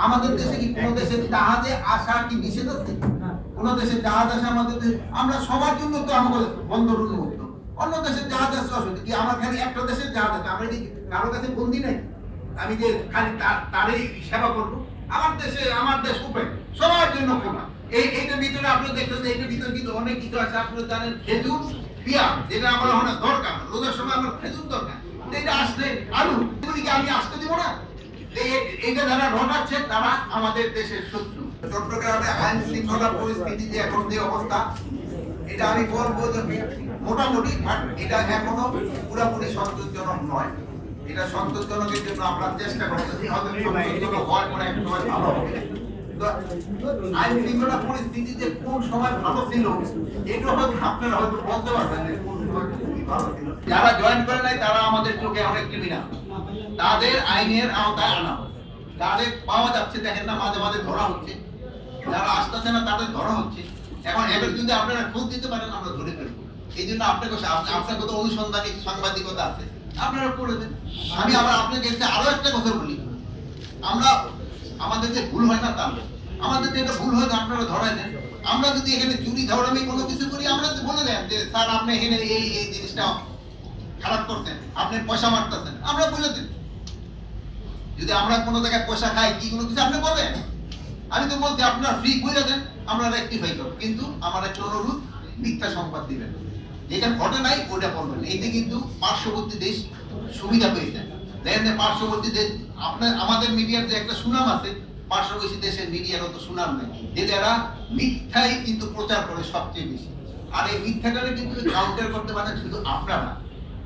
আমাদের দেশে কি কোন দেশের জাহাজে আসা কি নিষেধ আছে? কোন দেশের জাহাজ আসা আমাদের দেশে? আমরা সবার জন্য তো আমাদের বন্দর উন্মুক্ত। অন্য দেশের জাহাজ আসছে অসুবিধা কি? আমার খালি একটা দেশের জাহাজ আছে, আমরা কি কারো কাছে বন্দি নাই? আমি যে খালি তারই সেবা করবো? আমার দেশে, আমার দেশ ওপেন, সবার জন্য খোলা। এইটার ভিতরে আপনি দেখবেন যে এইটার ভিতরে কিন্তু অনেক কিছু আছে। আপনারা জানেন খেজুর, পেঁয়াজ, যেটা আমার অনেক দরকার, রোজার সময় আমার খেজুর দরকার, এটা আসলে আলু, এগুলিকে আমি আসতে দিব না? এইটা যারা রটাচ্ছে তারা আমাদের দেশের শত্রু। চট্টগ্রামে আইন শৃঙ্খলা পরিস্থিতি যে এখন যে অবস্থা, এটা আমি বলবো যে মোটামুটি, বাট এটা এখনো পুরোপুরি সন্তোষজনক নয়। এটা সন্তোষজনকের জন্য আমরা চেষ্টা করতেছি, হয়তো সন্তোষজনক হয় পরে একটা সময় ভালো হবে। আইন শৃঙ্খলা পরিস্থিতি যে কোন সময় ভালো ছিল এটা হয়তো আপনারা হয়তো বলতে পারবেন যে কোন সময় ভালো ছিল। যারা জয়েন করে নাই তারা আমাদের চোখে অনেক ক্রিমিনাল, তাদের আইনের আওতায় আনা, তাদের পাওয়া যাচ্ছে, দেখেন না মাঝে মাঝে ধরা হচ্ছে, যারা আসতেছে না তাদের ধরা হচ্ছে। এখন এবার যদি আপনারা খোঁজ দিতে পারেন আমরা ধরে ফেলবো। এই জন্য আপনাকে আপনার কত অনুসন্ধানী সাংবাদিকতা আছে, আপনারা করে দেন। আমি আবার আপনাকে আরো একটা কথা বলি, আমরা আমাদের যে ভুল হয় না তা আমাদের যে এটা ভুল হয় আপনারা ধরাই দেন। আমরা যদি এখানে চুরি ধরামি কোনো কিছু করি, আমরা বলে দেন যে স্যার আপনি এখানে এই এই জিনিসটা খারাপ করছেন, আপনি পয়সা মারতেছেন, আমরা বলে দেন। যদি আমরা কোনো জায়গায় পয়সা খাই কি কোনো কিছু আপনি বলেন, আমি তো বলছি আপনার ফ্রি করে দেন, আমরা রেকটিফাই করব। কিন্তু আমার একটা অনুরোধ, মিথ্যা সংবাদ দিবেন, যেটা ঘটে নাই ওটা বলবেন। এতে কিন্তু পার্শ্ববর্তী দেশ সুবিধা পেয়ে যায়। দেখেন যে পার্শ্ববর্তী দেশ, আপনার আমাদের মিডিয়ার যে একটা সুনাম আছে, পার্শ্ববর্তী দেশের মিডিয়ার অত সুনাম নেই, যে যারা মিথ্যাই কিন্তু প্রচার করে সবচেয়ে বেশি। আর এই মিথ্যাটারে কিন্তু কাউন্টার করতে পারেন শুধু আপনারা।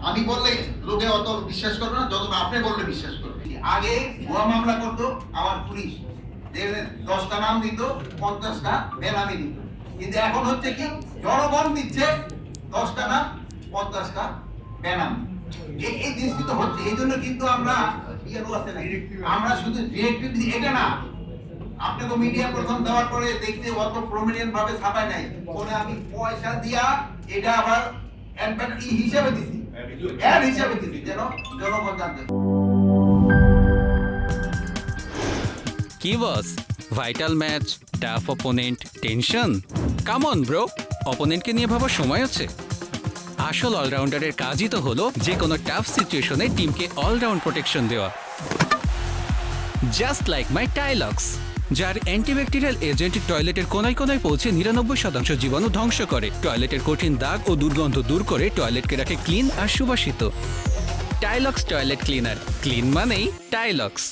আমি বললে লোকে অত বিশ্বাস করবে না, যতটা আপনি বললে বিশ্বাস করবে। আগে ভুয়া মামলা করতো আমার পুলিশ, 10টা নাম দিত, 50টা বেনামি দিত। কিন্তু এখন হচ্ছে কি, জনগণ দিচ্ছে 10টা নাম, 50টা বেনামি। এই জিনিসটি তো হচ্ছে। এই জন্য কিন্তু আমরা আমরা শুধু ডিরেক্টিভ এটা না, আপনি তো মিডিয়া প্রথম দেওয়ার পরে দেখতে অত প্রমিনেন্ট ভাবে ছাপায় নাই, পরে আমি পয়সা দিয়া এটা আবার হিসাবে দিছি, এর হিসাবে দিছি, যেন জনগণ জানতে। কি boss, vital match, tough opponent, tension? Come on bro, অপোনেন্টকে নিয়ে ভাবার সময় আছে। আসল অলরাউন্ডারের কাজই তো হলো যে কোনো টাফ সিচুয়েশনে টিমকে অলরাউন্ড প্রোটেকশন দেওয়া। জাস্ট লাইক মাই টাইলক্স, যার অ্যান্টিব্যাকটেরিয়াল এজেন্ট টয়লেটের কোনায় কোনায় পৌঁছে 99% জীবাণু ধ্বংস করে, টয়লেটের কঠিন দাগ ও দুর্গন্ধ দূর করে টয়লেটকে রাখে ক্লিন আর সুবাসিত। টাইলক্স টয়লেট ক্লিনার, ক্লিন মানেই টাইলক্স।